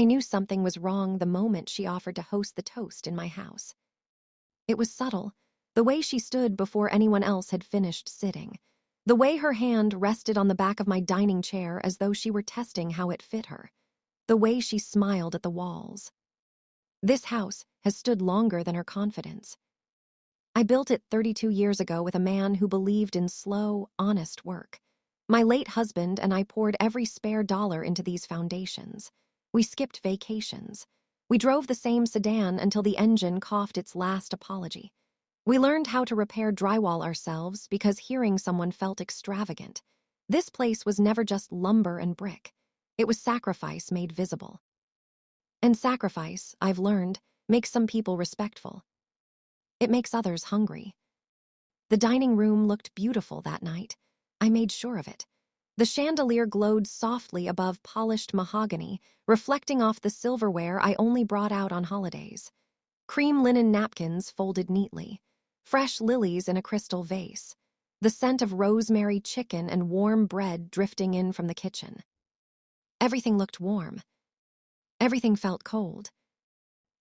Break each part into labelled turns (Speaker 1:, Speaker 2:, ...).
Speaker 1: I knew something was wrong the moment she offered to host the toast in my house. It was subtle, the way she stood before anyone else had finished sitting, the way her hand rested on the back of my dining chair as though she were testing how it fit her, the way she smiled at the walls. This house has stood longer than her confidence. I built it 32 years ago with a man who believed in slow, honest work. My late husband and I poured every spare dollar into these foundations. We skipped vacations. We drove the same sedan until the engine coughed its last apology. We learned how to repair drywall ourselves because hearing someone felt extravagant. This place was never just lumber and brick. It was sacrifice made visible. And sacrifice, I've learned, makes some people respectful. It makes others hungry. The dining room looked beautiful that night. I made sure of it. The chandelier glowed softly above polished mahogany, reflecting off the silverware I only brought out on holidays. Cream linen napkins folded neatly. Fresh lilies in a crystal vase. The scent of rosemary chicken and warm bread drifting in from the kitchen. Everything looked warm. Everything felt cold.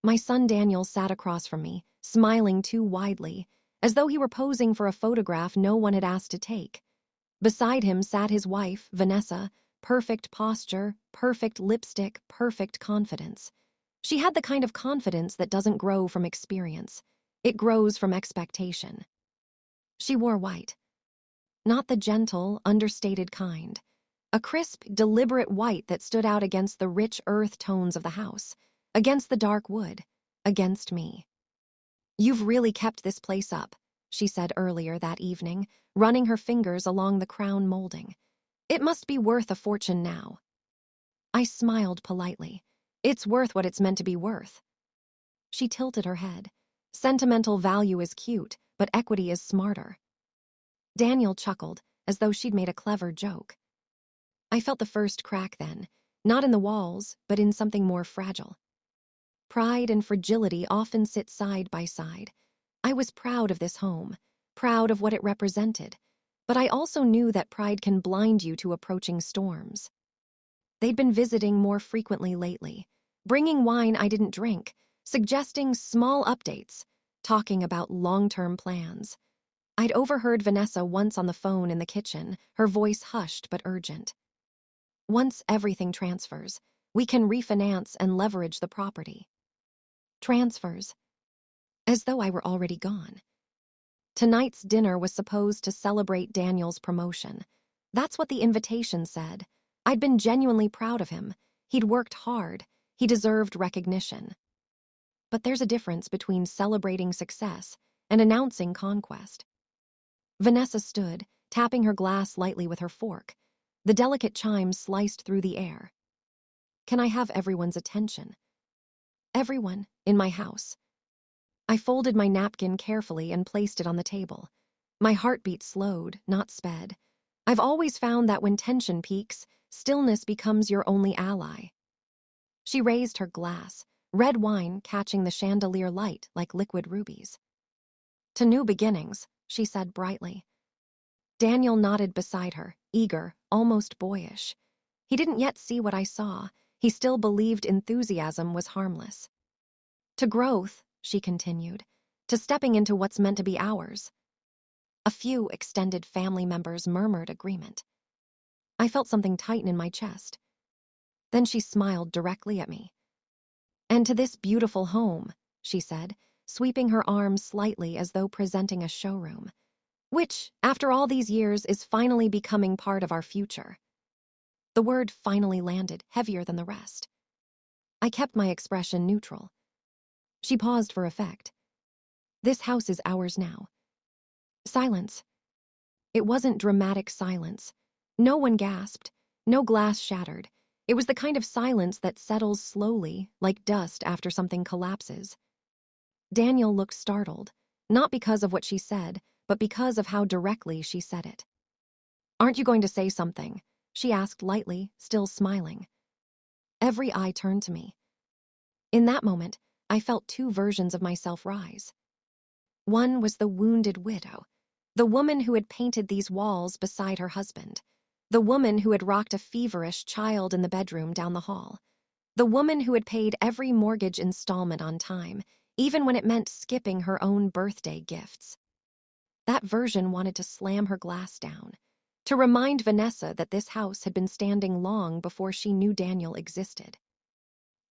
Speaker 1: My son Daniel sat across from me, smiling too widely, as though he were posing for a photograph no one had asked to take. Beside him sat his wife, Vanessa, perfect posture, perfect lipstick, perfect confidence. She had the kind of confidence that doesn't grow from experience. It grows from expectation. She wore white. Not the gentle, understated kind. A crisp, deliberate white that stood out against the rich earth tones of the house, against the dark wood, against me. "You've really kept this place up," she said earlier that evening, running her fingers along the crown molding. "It must be worth a fortune now." I smiled politely. "It's worth what it's meant to be worth." She tilted her head. "Sentimental value is cute, but equity is smarter." Daniel chuckled, as though she'd made a clever joke. I felt the first crack then, not in the walls, but in something more fragile. Pride and fragility often sit side by side. I was proud of this home, proud of what it represented, but I also knew that pride can blind you to approaching storms. They'd been visiting more frequently lately, bringing wine I didn't drink, suggesting small updates, talking about long-term plans. I'd overheard Vanessa once on the phone in the kitchen, her voice hushed but urgent. "Once everything transfers, we can refinance and leverage the property." Transfers. As though I were already gone. Tonight's dinner was supposed to celebrate Daniel's promotion. That's what the invitation said. I'd been genuinely proud of him. He'd worked hard. He deserved recognition. But there's a difference between celebrating success and announcing conquest. Vanessa stood, tapping her glass lightly with her fork. The delicate chimes sliced through the air. "Can I have everyone's attention?" "Everyone, in my house." I folded my napkin carefully and placed it on the table. My heartbeat slowed, not sped. I've always found that when tension peaks, stillness becomes your only ally. She raised her glass, red wine catching the chandelier light like liquid rubies. "To new beginnings," she said brightly. Daniel nodded beside her, eager, almost boyish. He didn't yet see what I saw. He still believed enthusiasm was harmless. "To growth," she continued, "to stepping into what's meant to be ours." A few extended family members murmured agreement. I felt something tighten in my chest. Then she smiled directly at me. "And to this beautiful home," she said, sweeping her arms slightly as though presenting a showroom, "which, after all these years, is finally becoming part of our future." The word finally landed, heavier than the rest. I kept my expression neutral. She paused for effect. "This house is ours now." Silence. It wasn't dramatic silence. No one gasped. No glass shattered. It was the kind of silence that settles slowly, like dust after something collapses. Daniel looked startled, not because of what she said, but because of how directly she said it. "Aren't you going to say something?" she asked lightly, still smiling. Every eye turned to me. In that moment, I felt two versions of myself rise. One was the wounded widow, the woman who had painted these walls beside her husband, the woman who had rocked a feverish child in the bedroom down the hall. The woman who had paid every mortgage installment on time, even when it meant skipping her own birthday gifts. That version wanted to slam her glass down, to remind Vanessa that this house had been standing long before she knew Daniel existed.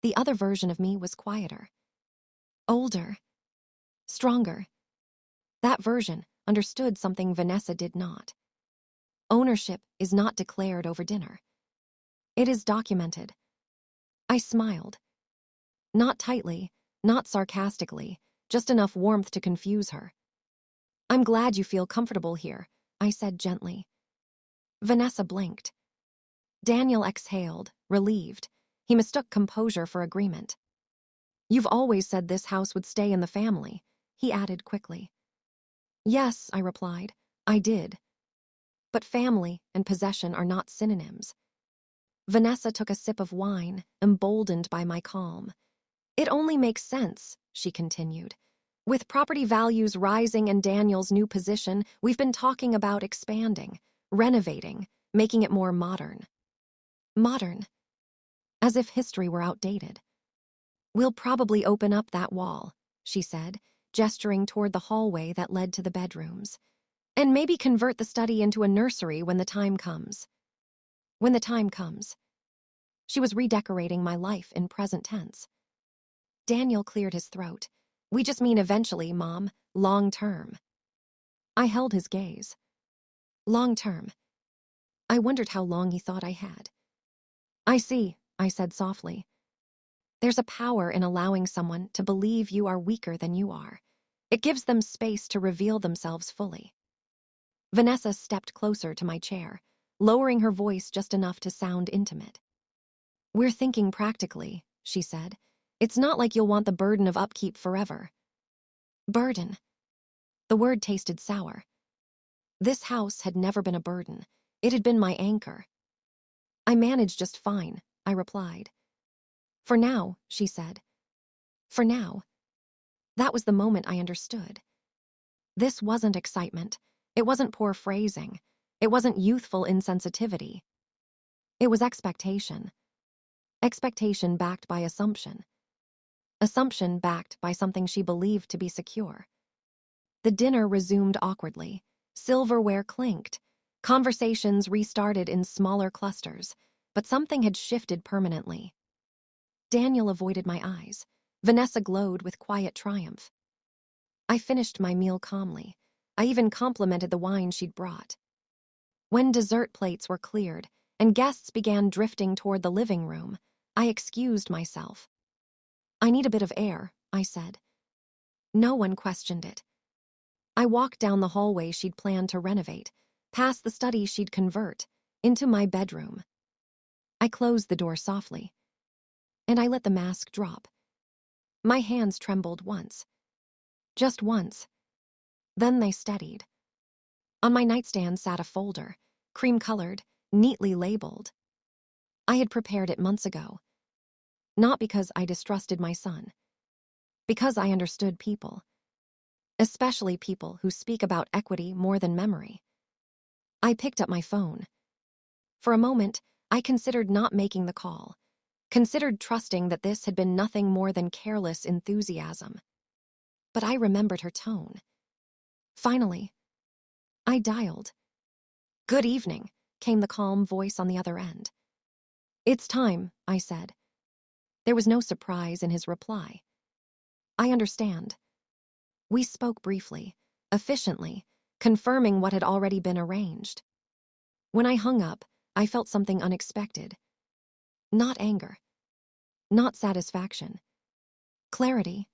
Speaker 1: The other version of me was quieter, older, stronger. That version understood something Vanessa did not. Ownership is not declared over dinner. It is documented. I smiled. Not tightly, not sarcastically, just enough warmth to confuse her. I'm glad you feel comfortable here, I said gently. Vanessa blinked. Daniel exhaled, relieved. He mistook composure for agreement. You've always said this house would stay in the family, he added quickly. Yes, I replied. I did. But family and possession are not synonyms. Vanessa took a sip of wine, emboldened by my calm. It only makes sense, she continued. With property values rising and Daniel's new position, we've been talking about expanding, renovating, making it more modern. Modern. As if history were outdated. We'll probably open up that wall, she said, gesturing toward the hallway that led to the bedrooms. And maybe convert the study into a nursery when the time comes. When the time comes. She was redecorating my life in present tense. Daniel cleared his throat. We just mean eventually, Mom, long term. I held his gaze. Long term. I wondered how long he thought I had. I see, I said softly. There's a power in allowing someone to believe you are weaker than you are. It gives them space to reveal themselves fully. Vanessa stepped closer to my chair, lowering her voice just enough to sound intimate. We're thinking practically, she said. It's not like you'll want the burden of upkeep forever. Burden. The word tasted sour. This house had never been a burden. It had been my anchor. I managed just fine, I replied. For now, she said. For now. That was the moment I understood. This wasn't excitement. It wasn't poor phrasing. It wasn't youthful insensitivity. It was expectation. Expectation backed by assumption. Assumption backed by something she believed to be secure. The dinner resumed awkwardly. Silverware clinked. Conversations restarted in smaller clusters, but something had shifted permanently. Daniel avoided my eyes. Vanessa glowed with quiet triumph. I finished my meal calmly. I even complimented the wine she'd brought. When dessert plates were cleared and guests began drifting toward the living room, I excused myself. I need a bit of air, I said. No one questioned it. I walked down the hallway she'd planned to renovate, past the study she'd convert, into my bedroom. I closed the door softly, and I let the mask drop. My hands trembled once. Just once. Then they steadied. On my nightstand sat a folder, cream-colored, neatly labeled. I had prepared it months ago. Not because I distrusted my son. Because I understood people. Especially people who speak about equity more than memory. I picked up my phone. For a moment, I considered not making the call. Considered trusting that this had been nothing more than careless enthusiasm. But I remembered her tone. Finally, I dialed. Good evening, came the calm voice on the other end. It's time, I said. There was no surprise in his reply. I understand. We spoke briefly, efficiently, confirming what had already been arranged. When I hung up, I felt something unexpected. Not anger. Not satisfaction. Clarity.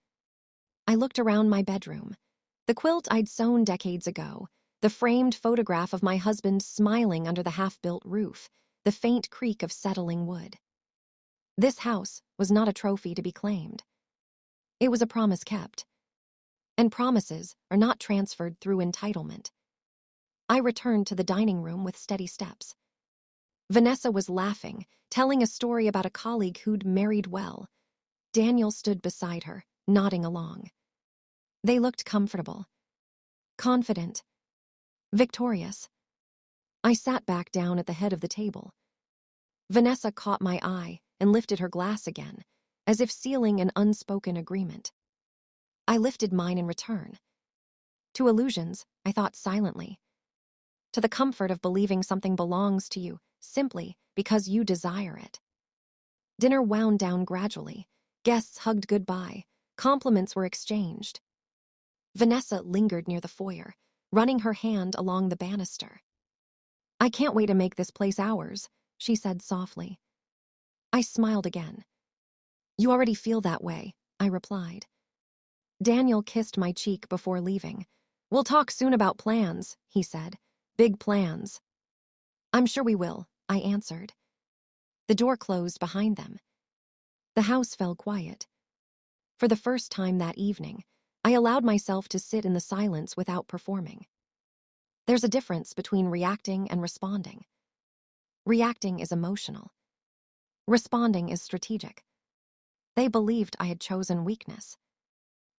Speaker 1: I looked around my bedroom. The quilt I'd sewn decades ago, the framed photograph of my husband smiling under the half-built roof, the faint creak of settling wood. This house was not a trophy to be claimed. It was a promise kept. And promises are not transferred through entitlement. I returned to the dining room with steady steps. Vanessa was laughing, telling a story about a colleague who'd married well. Daniel stood beside her, nodding along. They looked comfortable, confident, victorious. I sat back down at the head of the table. Vanessa caught my eye, and lifted her glass again, as if sealing an unspoken agreement. I lifted mine in return. To illusions, I thought silently. To the comfort of believing something belongs to you simply because you desire it. Dinner wound down gradually. Guests hugged goodbye. Compliments were exchanged. Vanessa lingered near the foyer, running her hand along the banister. "I can't wait to make this place ours," she said softly. I smiled again. "You already feel that way," I replied. Daniel kissed my cheek before leaving. "We'll talk soon about plans," he said. "Big plans." "I'm sure we will," I answered. The door closed behind them. The house fell quiet. For the first time that evening, I allowed myself to sit in the silence without performing. There's a difference between reacting and responding. Reacting is emotional. Responding is strategic. They believed I had chosen weakness.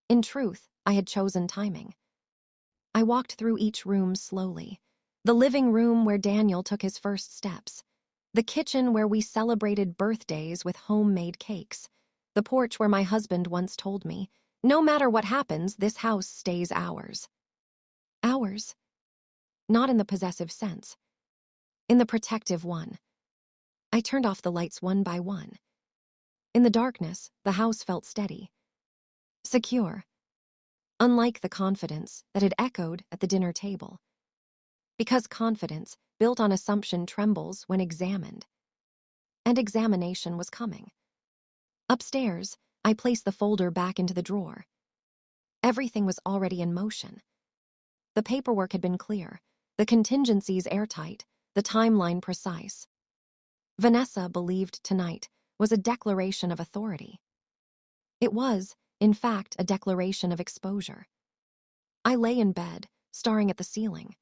Speaker 1: In truth, I had chosen timing. I walked through each room slowly. The living room where Daniel took his first steps. The kitchen where we celebrated birthdays with homemade cakes. The porch where my husband once told me, "No matter what happens, this house stays ours." Ours. Not in the possessive sense. In the protective one. I turned off the lights one by one. In the darkness, the house felt steady. Secure. Unlike the confidence that had echoed at the dinner table. Because confidence, built on assumption, trembles when examined. And examination was coming. Upstairs, I placed the folder back into the drawer. Everything was already in motion. The paperwork had been clear, the contingencies airtight, the timeline precise. Vanessa believed tonight was a declaration of authority. It was, in fact, a declaration of exposure. I lay in bed, staring at the ceiling.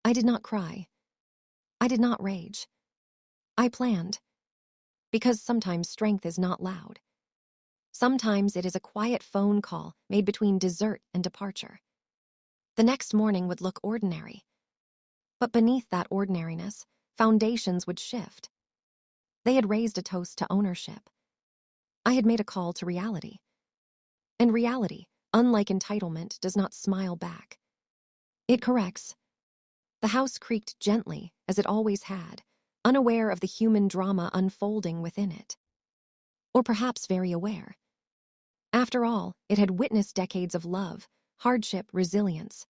Speaker 1: I did not cry. I did not rage. I planned. Because sometimes strength is not loud. Sometimes it is a quiet phone call made between dessert and departure. The next morning would look ordinary. But beneath that ordinariness, foundations would shift. They had raised a toast to ownership. I had made a call to reality. And reality, unlike entitlement, does not smile back. It corrects. The house creaked gently, as it always had, unaware of the human drama unfolding within it. Or perhaps very aware. After all, it had witnessed decades of love, hardship, resilience.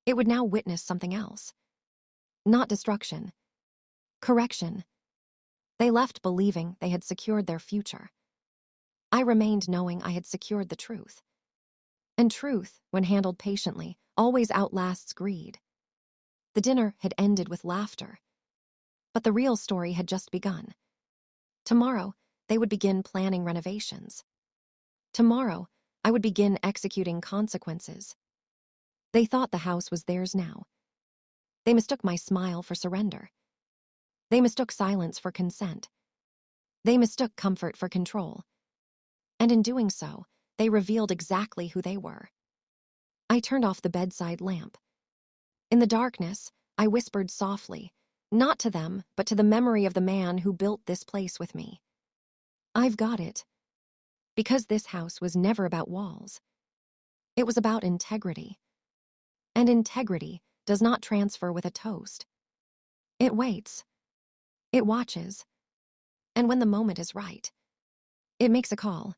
Speaker 1: It would now witness something else. Not destruction. Correction. They left believing they had secured their future. I remained knowing I had secured the truth. And truth, when handled patiently, always outlasts greed. The dinner had ended with laughter. But the real story had just begun. Tomorrow, they would begin planning renovations. Tomorrow, I would begin executing consequences. They thought the house was theirs now. They mistook my smile for surrender. They mistook silence for consent. They mistook comfort for control. And in doing so, they revealed exactly who they were. I turned off the bedside lamp. In the darkness, I whispered softly, not to them, but to the memory of the man who built this place with me. "I've got it." Because this house was never about walls. It was about integrity. And integrity does not transfer with a toast. It waits. It watches. And when the moment is right, it makes a call.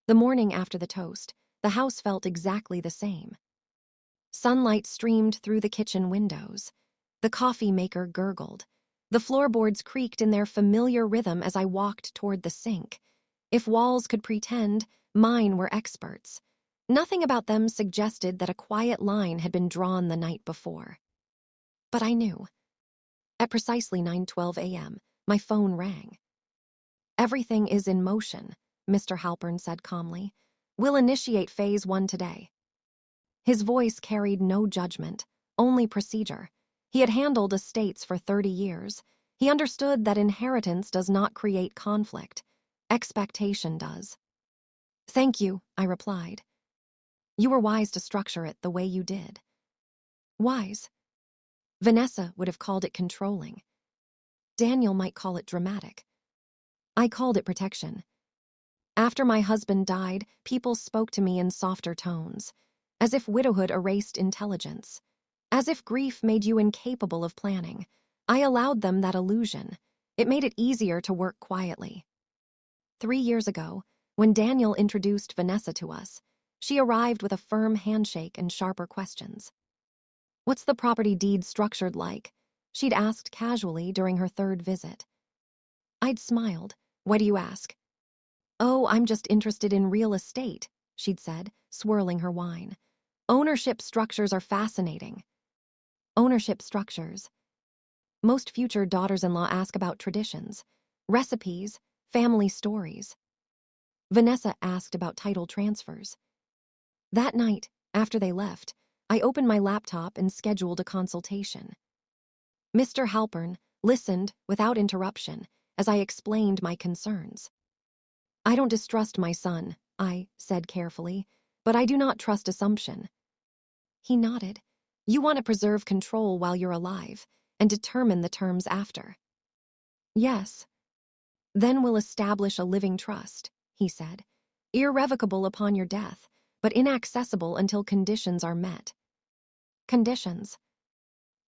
Speaker 1: The morning after the toast, the house felt exactly the same. Sunlight streamed through the kitchen windows. The coffee maker gurgled. The floorboards creaked in their familiar rhythm as I walked toward the sink. If walls could pretend, mine were experts. Nothing about them suggested that a quiet line had been drawn the night before. But I knew. At precisely 9:12 a.m., my phone rang. "Everything is in motion," Mr. Halpern said calmly. "We'll initiate phase 1 today." His voice carried no judgment, only procedure. He had handled estates for 30 years. He understood that inheritance does not create conflict. Expectation does. "Thank you," I replied. "You were wise to structure it the way you did." Wise. Vanessa would have called it controlling. Daniel might call it dramatic. I called it protection. After my husband died, people spoke to me in softer tones, as if widowhood erased intelligence, as if grief made you incapable of planning. I allowed them that illusion. It made it easier to work quietly. 3 years ago, when Daniel introduced Vanessa to us, she arrived with a firm handshake and sharper questions. "What's the property deed structured like?" she'd asked casually during her third visit. I'd smiled. "Why do you ask?" "Oh, I'm just interested in real estate," she'd said, swirling her wine. "Ownership structures are fascinating." Ownership structures. Most future daughters-in-law ask about traditions, recipes, family stories. Vanessa asked about title transfers. That night, after they left, I opened my laptop and scheduled a consultation. Mr. Halpern listened without interruption as I explained my concerns. "I don't distrust my son," I said carefully, "but I do not trust assumption." He nodded. "You want to preserve control while you're alive and determine the terms after." "Yes." "Then we'll establish a living trust," he said. "Irrevocable upon your death, but inaccessible until conditions are met." Conditions.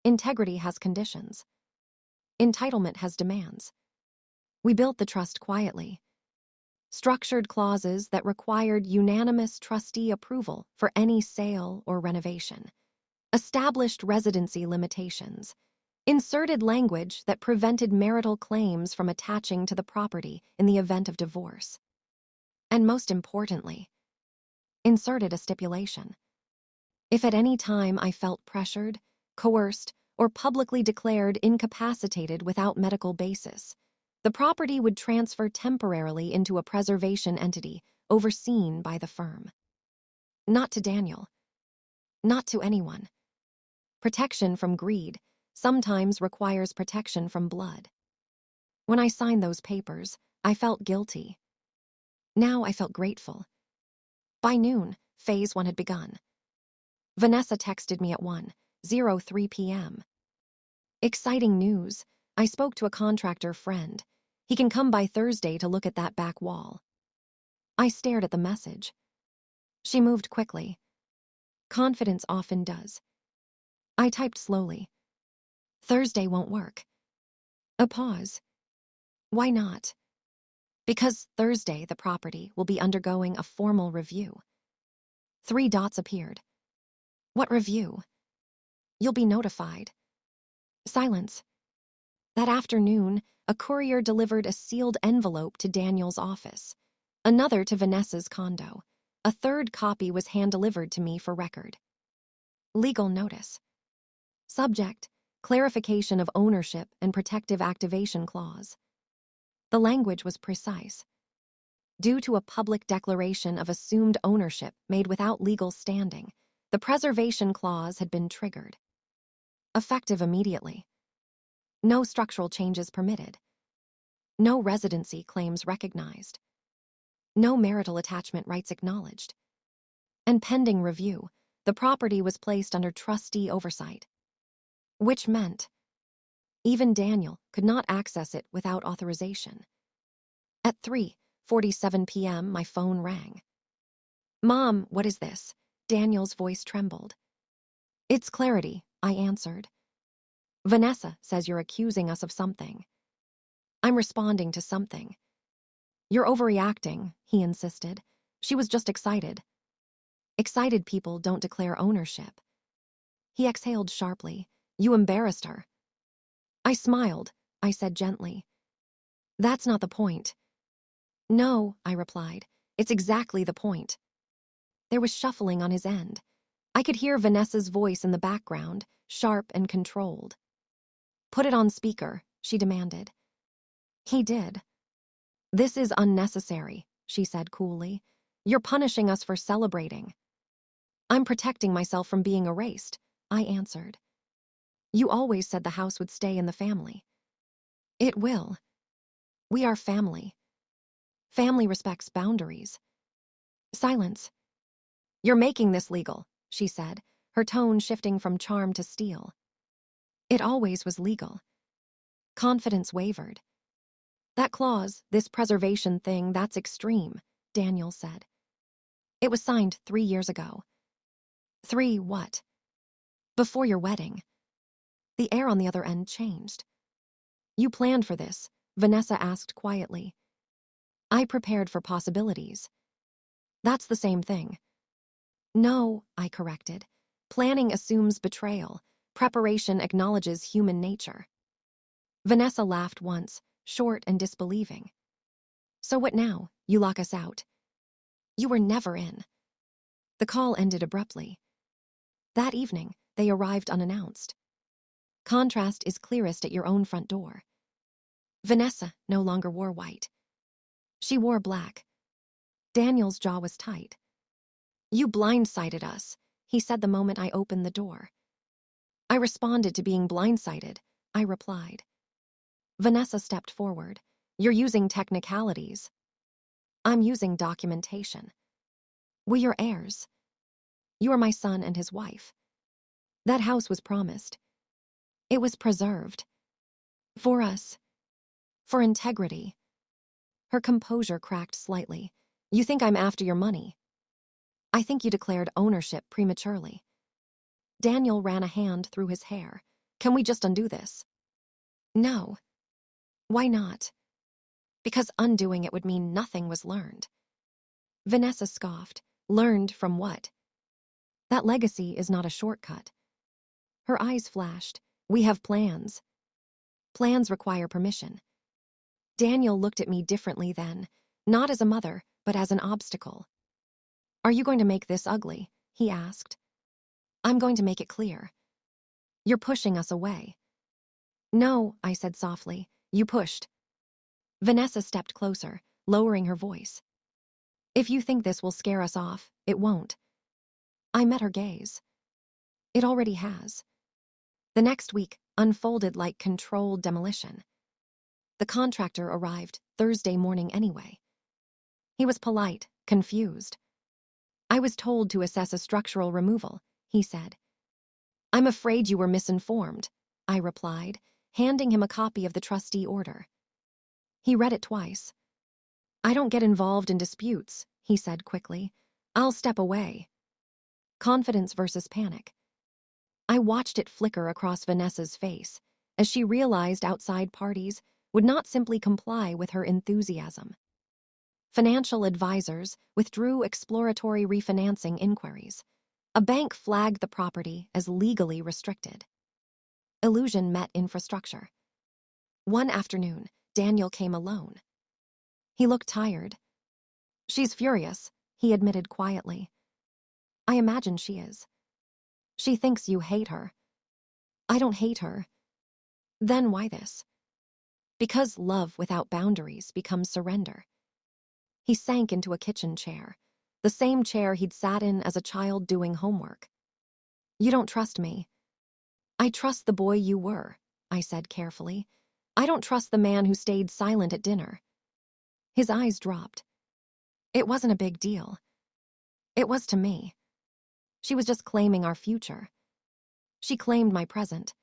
Speaker 1: Integrity has conditions. Entitlement has demands. We built the trust quietly. Structured clauses that required unanimous trustee approval for any sale or renovation. Established residency limitations. Inserted language that prevented marital claims from attaching to the property in the event of divorce. And most importantly, inserted a stipulation. If at any time I felt pressured, coerced, or publicly declared incapacitated without medical basis, the property would transfer temporarily into a preservation entity overseen by the firm. Not to Daniel. Not to anyone. Protection from greed sometimes requires protection from blood. When I signed those papers, I felt guilty. Now I felt grateful. By noon, phase 1 had begun. Vanessa texted me at 1:03 p.m. "Exciting news. I spoke to a contractor friend. He can come by Thursday to look at that back wall." I stared at the message. She moved quickly. Confidence often does. I typed slowly. "Thursday won't work." A pause. "Why not?" "Because Thursday the property will be undergoing a formal review." 3 dots appeared. "What review?" "You'll be notified." Silence. That afternoon, a courier delivered a sealed envelope to Daniel's office, another to Vanessa's condo. A third copy was hand-delivered to me for record. Legal notice. Subject: clarification of ownership and protective activation clause. The language was precise. Due to a public declaration of assumed ownership made without legal standing, the preservation clause had been triggered. Effective immediately. No structural changes permitted. No residency claims recognized. No marital attachment rights acknowledged. And pending review, the property was placed under trustee oversight. Which meant even Daniel could not access it without authorization. At 3:47 p.m., my phone rang. "Mom, what is this?" Daniel's voice trembled. "It's clarity," I answered. "Vanessa says you're accusing us of something." "I'm responding to something." "You're overreacting," he insisted. "She was just excited." "Excited people don't declare ownership." He exhaled sharply. "You embarrassed her." I smiled. I said gently, "That's not the point." "No," I replied. "It's exactly the point." There was shuffling on his end. I could hear Vanessa's voice in the background, sharp and controlled. "Put it on speaker," she demanded. He did. "This is unnecessary," she said coolly. "You're punishing us for celebrating." "I'm protecting myself from being erased," I answered. "You always said the house would stay in the family." "It will. We are family. Family respects boundaries." Silence. "You're making this legal," she said, her tone shifting from charm to steel. "It always was legal." Confidence wavered. That clause, this preservation thing, that's extreme, Daniel said. It was signed 3 years ago. 3 what? Before your wedding. The air on the other end changed. You planned for this, Vanessa asked quietly. I prepared for possibilities. That's the same thing. No, I corrected. Planning assumes betrayal. Preparation acknowledges human nature. Vanessa laughed once, short and disbelieving. So what now? You lock us out. You were never in. The call ended abruptly. That evening, they arrived unannounced. Contrast is clearest at your own front door. Vanessa no longer wore white. She wore black. Daniel's jaw was tight. You blindsided us, he said the moment I opened the door. I responded to being blindsided, I replied. Vanessa stepped forward. You're using technicalities. I'm using documentation. We're your heirs. You are my son and his wife. That house was promised. It was preserved. For us. For integrity. Her composure cracked slightly. You think I'm after your money. I think you declared ownership prematurely. Daniel ran a hand through his hair. Can we just undo this? No. Why not? Because undoing it would mean nothing was learned. Vanessa scoffed. Learned from what? That legacy is not a shortcut. Her eyes flashed. We have plans. Plans require permission. Daniel looked at me differently then, not as a mother, but as an obstacle. Are you going to make this ugly? He asked. I'm going to make it clear. You're pushing us away. No, I said softly. You pushed. Vanessa stepped closer, lowering her voice. If you think this will scare us off, it won't. I met her gaze. It already has. The next week unfolded like controlled demolition. The contractor arrived Thursday morning anyway. He was polite, confused. I was told to assess a structural removal, he said. I'm afraid you were misinformed, I replied, handing him a copy of the trustee order. He read it twice. I don't get involved in disputes, he said quickly. I'll step away. Confidence versus panic. I watched it flicker across Vanessa's face as she realized outside parties would not simply comply with her enthusiasm. Financial advisors withdrew exploratory refinancing inquiries. A bank flagged the property as legally restricted. Illusion met infrastructure. One afternoon, Daniel came alone. He looked tired. She's furious, he admitted quietly. I imagine she is. She thinks you hate her. I don't hate her. Then why this? Because love without boundaries becomes surrender. He sank into a kitchen chair, the same chair he'd sat in as a child doing homework. You don't trust me. I trust the boy you were, I said carefully. I don't trust the man who stayed silent at dinner. His eyes dropped. It wasn't a big deal. It was to me. She was just claiming our future. She claimed my present.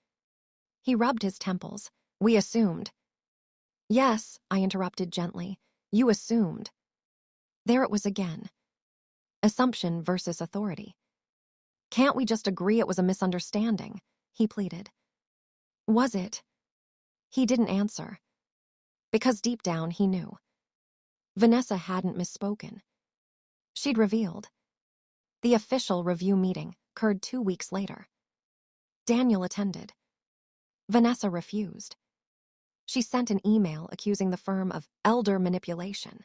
Speaker 1: He rubbed his temples. We assumed. Yes, I interrupted gently. You assumed. There it was again. Assumption versus authority. Can't we just agree it was a misunderstanding? He pleaded. Was it? He didn't answer. Because deep down he knew. Vanessa hadn't misspoken. She'd revealed. The official review meeting occurred 2 weeks later. Daniel attended. Vanessa refused. She sent an email accusing the firm of elder manipulation.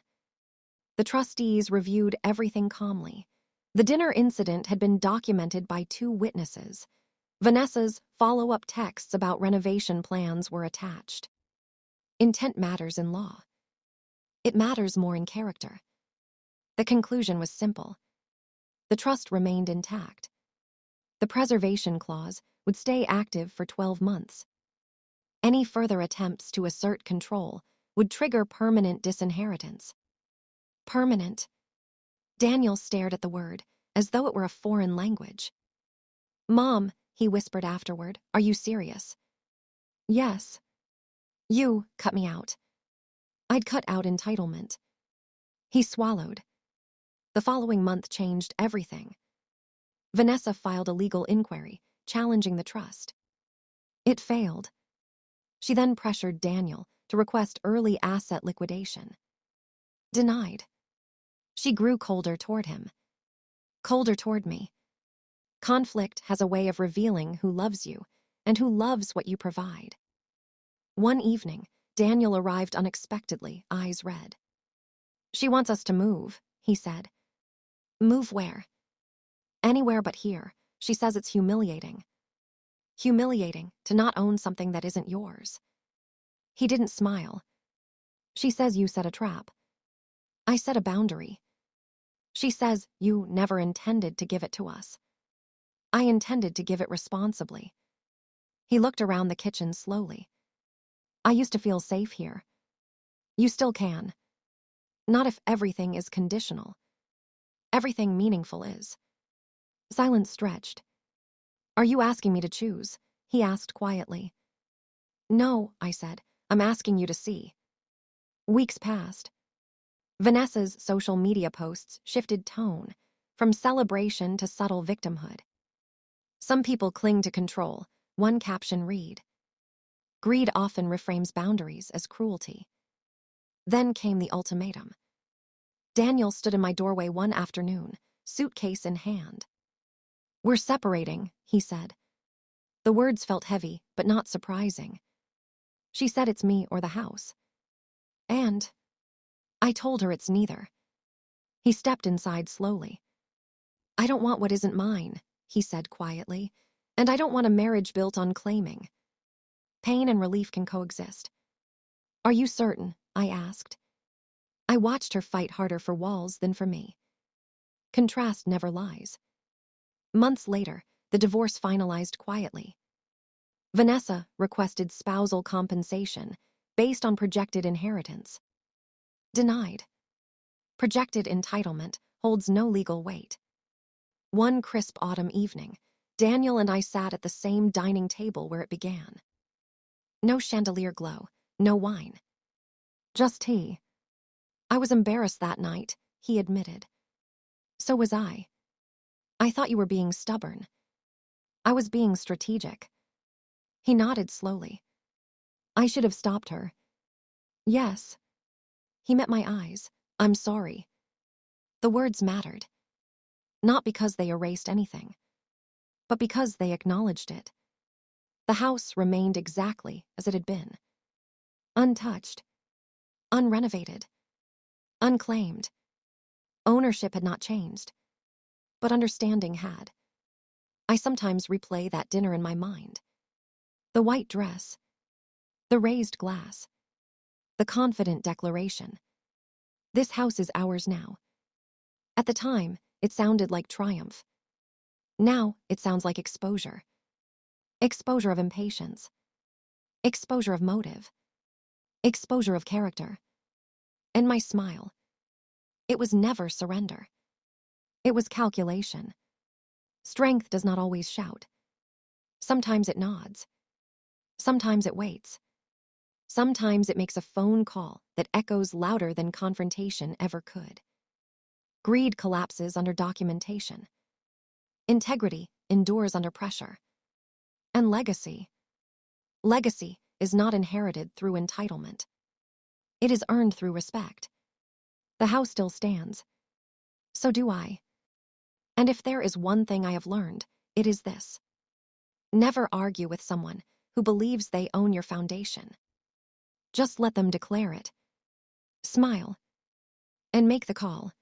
Speaker 1: The trustees reviewed everything calmly. The dinner incident had been documented by 2 witnesses. Vanessa's follow-up texts about renovation plans were attached. Intent matters in law. It matters more in character. The conclusion was simple. The trust remained intact. The preservation clause would stay active for 12 months. Any further attempts to assert control would trigger permanent disinheritance. Permanent. Daniel stared at the word, as though it were a foreign language. Mom, he whispered afterward, are you serious? Yes. You cut me out. I'd cut out entitlement. He swallowed. The following month changed everything. Vanessa filed a legal inquiry, challenging the trust. It failed. She then pressured Daniel to request early asset liquidation. Denied. She grew colder toward him. Colder toward me. Conflict has a way of revealing who loves you and who loves what you provide. One evening, Daniel arrived unexpectedly, eyes red. "She wants us to move," he said. "Move where?" "Anywhere but here. She says it's humiliating." "Humiliating to not own something that isn't yours." He didn't smile. "She says you set a trap." "I set a boundary." "She says you never intended to give it to us." "I intended to give it responsibly." He looked around the kitchen slowly. "I used to feel safe here." "You still can. Not if everything is conditional. Everything meaningful is." Silence stretched. "Are you asking me to choose?" he asked quietly. "No," I said. "I'm asking you to see." Weeks passed. Vanessa's social media posts shifted tone, from celebration to subtle victimhood. Some people cling to control. One caption read, "Greed often reframes boundaries as cruelty." Then came the ultimatum. Daniel stood in my doorway one afternoon, suitcase in hand. "We're separating," he said. The words felt heavy, but not surprising. "She said it's me or the house." And I told her it's neither. He stepped inside slowly. "I don't want what isn't mine," he said quietly, "and I don't want a marriage built on claiming. Pain and relief can coexist." "Are you certain?" I asked. I watched her fight harder for walls than for me. Contrast never lies. Months later, the divorce finalized quietly. Vanessa requested spousal compensation based on projected inheritance. Denied. Projected entitlement holds no legal weight. One crisp autumn evening, Daniel and I sat at the same dining table where it began. No chandelier glow, no wine. Just tea. "I was embarrassed that night," he admitted. "So was I. I thought you were being stubborn." "I was being strategic." He nodded slowly. "I should have stopped her." "Yes." He met my eyes. "I'm sorry." The words mattered. Not because they erased anything, but because they acknowledged it. The house remained exactly as it had been. Untouched. Unrenovated. Unclaimed. Ownership had not changed, but understanding had. I sometimes replay that dinner in my mind. The white dress. The raised glass. The confident declaration. "This house is ours now." At the time, it sounded like triumph. Now, it sounds like exposure. Exposure of impatience. Exposure of motive. Exposure of character. And my smile. It was never surrender. It was calculation. Strength does not always shout. Sometimes it nods. Sometimes it waits. Sometimes it makes a phone call that echoes louder than confrontation ever could. Greed collapses under documentation. Integrity endures under pressure. And legacy. Legacy is not inherited through entitlement. It is earned through respect. The house still stands. So do I. And if there is one thing I have learned, it is this. Never argue with someone who believes they own your foundation. Just let them declare it. Smile. And make the call.